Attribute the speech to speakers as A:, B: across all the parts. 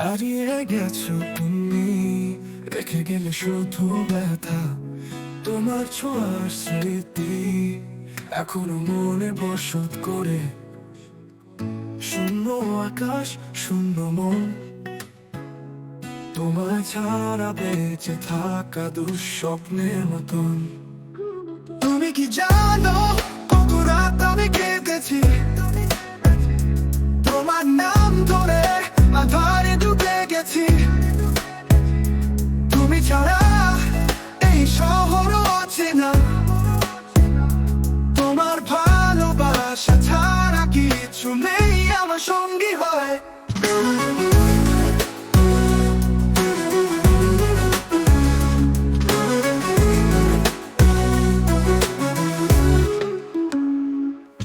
A: হারিয়ে গেছো তুমি, রেখে গেলে শুধু ব্যথা। তোমার ছোঁয়ার স্মৃতি এখনো মনে বসত করে। শূন্য আকাশ, শূন্য মন, তোমার ছাড়া বেঁচে থাকা দুঃস্বপ্নের মতন। তুমি কি জানো কত রাত আমি কেঁদেছি তোমার নাম ধরে, আধারে ডুবে গেছি। তুমি ছাড়া এই শহর অচেনা, তোমার ভালোবাসা ছাড়া কিছু নেই আমার সঙ্গী হয়।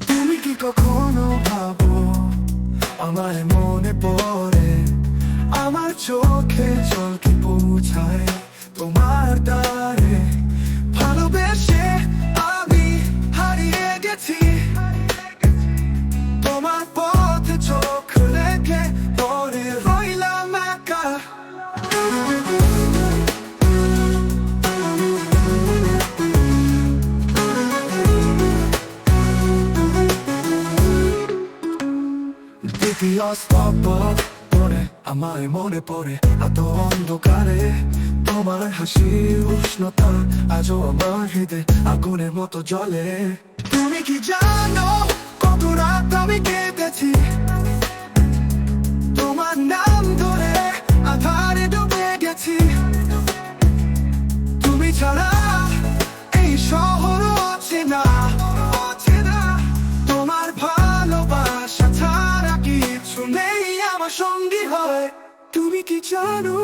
A: তুমি কি কখনো ভাবো আমায় মনে পড়ে? আমার চোখে জল কি পৌঁছায় তোমার দ্বারে? ভালোবেসে আমি হারিয়ে গেছি, তোমার পথে চোখ রেখে পরে রইলাম একা। দ্বিতীয় স্তবক পরে আমায় মনে পড়ে এত অন্ধকারে। তোমার হাসির উষ্ণতা আজও আমার হৃদয়ে আগুনের মতো জ্বলে। তুমি কি জানো কত রাত আমি কেঁদেছি তোমার নাম ধরে, আধারে ডুবে গেছি। তুমি ছাড়া এই শহর অচেনা, তোমার ভালোবাসা ছাড়া কিছু নেই আমার সঙ্গী হয়। তুমি কি জানো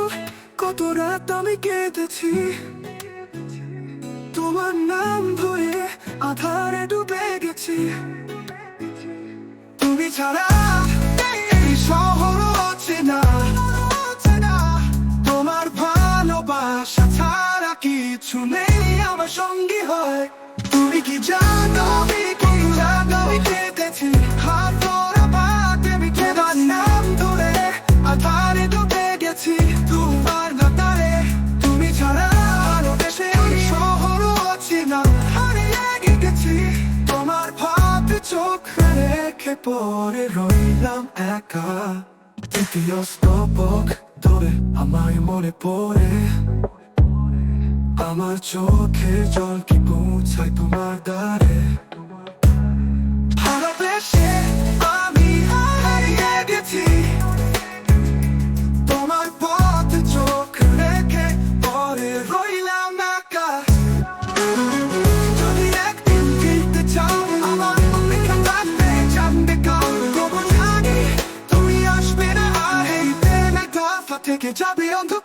A: কত রাত আমি কেঁদেছি তোমার নাম ধরে, আধারে ডুবে গেছি। তুমি ছাড়া এই শহর অচেনা, তোমার ভালোবাসা ছাড়া কিছু নেই আমার সঙ্গী হয়। তুমি কি জানো আমি কেঁদেছি হাত ধরা বাদে, আমি তোমার নাম ধরে আধারে ডুবে গেছি। তোমার গাতারে তুমি ছাড়া ভালোবেসে এই শহর অচেনা, হারিয়ে গেছি। তোমার ভাবে চোখ রেখে পরে রইলাম একা। তৃতীয় স্তবক ধরে আমায় মনে পড়ে, আমার চোখে জল কি পৌঁছায় তোমার দ্বারে? ভালোবেসে আমি হারিয়ে গেছি, তোমার পথে চোখ রেখে পরে রইলাম একা। যদি একদিন ফিরতে চাও আমার অপেক্ষা থাকবে, জানবে কাল তবু জানি তুমি আসবে না। আর এই প্রেমের দফা থেকে যাবে অন্ধকার।